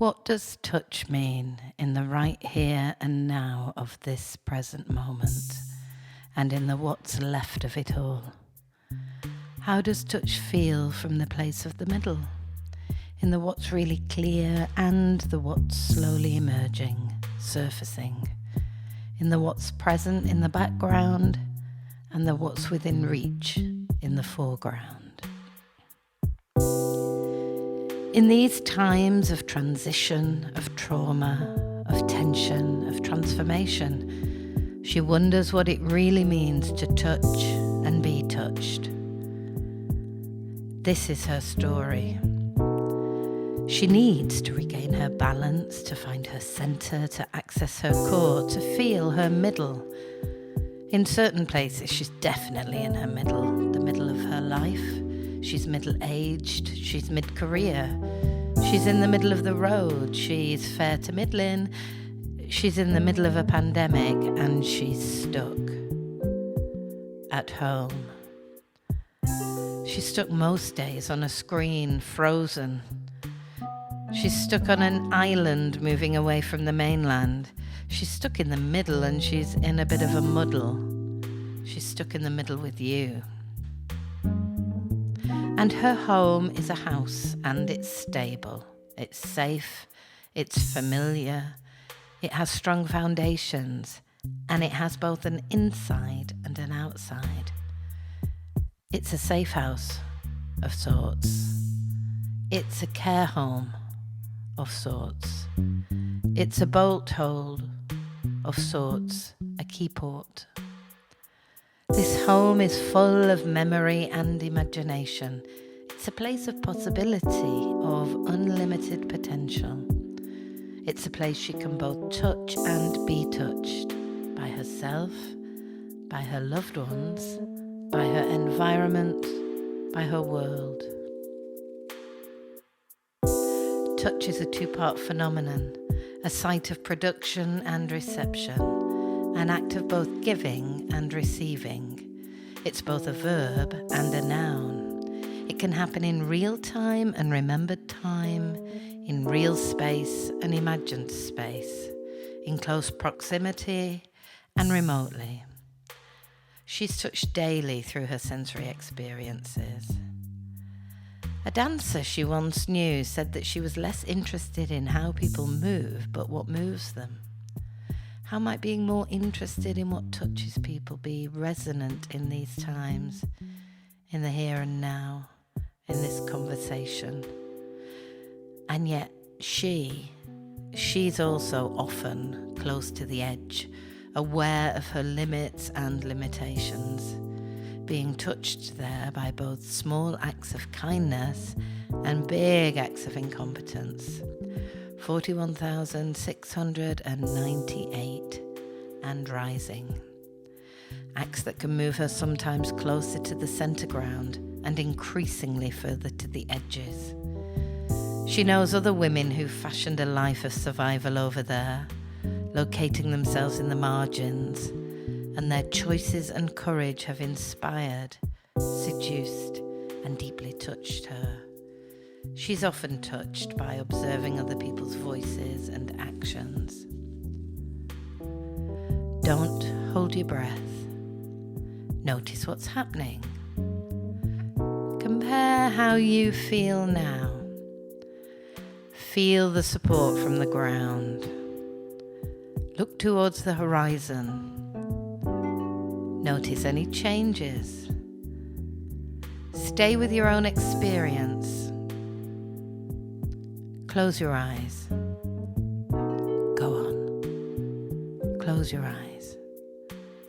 What does touch mean in the right here and now of this present moment, and in the what's left of it all? How does touch feel from the place of the middle, in the what's really clear and the what's slowly emerging, surfacing, in the what's present in the background and the what's within reach in the foreground? In these times of transition, of trauma, of tension, of transformation, she wonders what it really means to touch and be touched. This is her story. She needs to regain her balance, to find her center, to access her core, to feel her middle. In certain places, she's definitely in her middle, the middle of her life. She's middle-aged, she's mid-career, she's in the middle of the road, she's fair to middling, she's in the middle of a pandemic, and she's stuck at home. She's stuck most days on a screen, frozen. She's stuck on an island moving away from the mainland. She's stuck in the middle and she's in a bit of a muddle. She's stuck in the middle with you. And her home is a house, and it's stable, it's safe, it's familiar, it has strong foundations, and it has both an inside and an outside. It's a safe house of sorts. It's a care home of sorts. It's a bolt hold of sorts, a keyport. This home is full of memory and imagination. It's a place of possibility, of unlimited potential. It's a place she can both touch and be touched by herself, by her loved ones, by her environment, by her world. Touch is a two-part phenomenon, a site of production and reception, an act of both giving and receiving. It's both a verb and a noun. It can happen in real time and remembered time, in real space and imagined space, in close proximity and remotely. She's touched daily through her sensory experiences. A dancer she once knew said that she was less interested in how people move, but what moves them. How might being more interested in what touches people be resonant in these times, in the here and now, in this conversation? And yet she's also often close to the edge, aware of her limits and limitations, being touched there by both small acts of kindness and big acts of incompetence. 41,698 and rising. Acts that can move her sometimes closer to the centre ground and increasingly further to the edges. She knows other women who fashioned a life of survival over there, locating themselves in the margins, and their choices and courage have inspired, seduced, and deeply touched her. She's often touched by observing other people's voices and actions. Don't hold your breath. Notice what's happening. Compare how you feel now. Feel the support from the ground. Look towards the horizon. Notice any changes. Stay with your own experience. Close your eyes. Go on. Close your eyes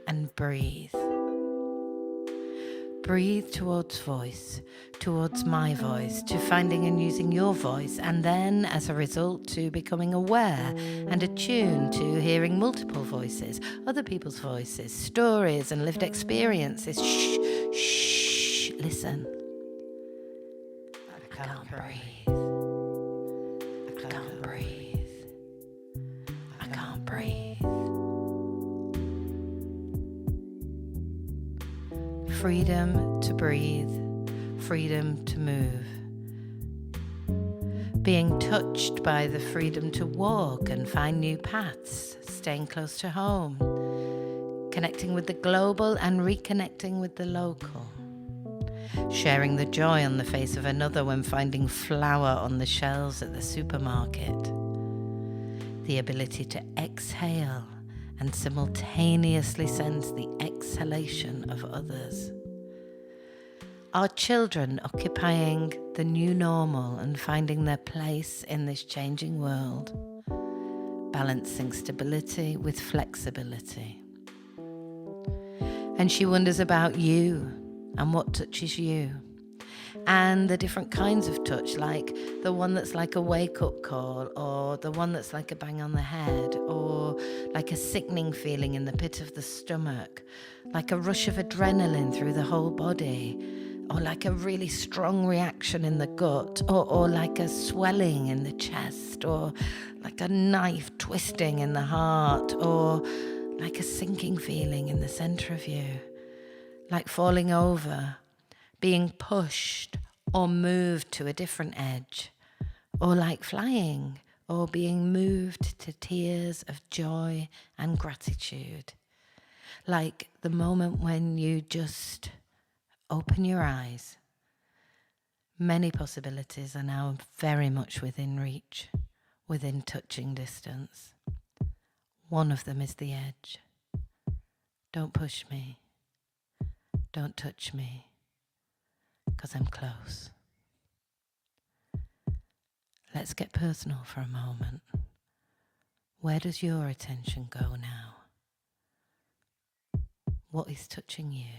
and breathe. Breathe towards voice, towards my voice, to finding and using your voice, and then, as a result, to becoming aware and attuned to hearing multiple voices, other people's voices, stories and lived experiences. Shh, shh, listen. I can't breathe. I can't breathe. I can't breathe. Freedom to breathe, freedom to move. being touched by the freedom to walk and find new paths, staying close to home, connecting with the global and reconnecting with the local, sharing the joy on the face of another when finding flour on the shelves at the supermarket, the ability to exhale and simultaneously sense the exhalation of others. Our children occupying the new normal and finding their place in this changing world, balancing stability with flexibility. And she wonders about you and what touches you, and the different kinds of touch, like the one that's like a wake-up call, or the one that's like a bang on the head, or like a sickening feeling in the pit of the stomach, like a rush of adrenaline through the whole body, or like a really strong reaction in the gut, or like a swelling in the chest, or like a knife twisting in the heart, or like a sinking feeling in the center of you, like falling over, being pushed or moved to a different edge, or like flying or being moved to tears of joy and gratitude, like the moment when you just open your eyes. Many possibilities are now very much within reach, within touching distance. One of them is the edge. Don't push me. Don't touch me, 'cause I'm close. Let's get personal for a moment. Where does your attention go now? What is touching you?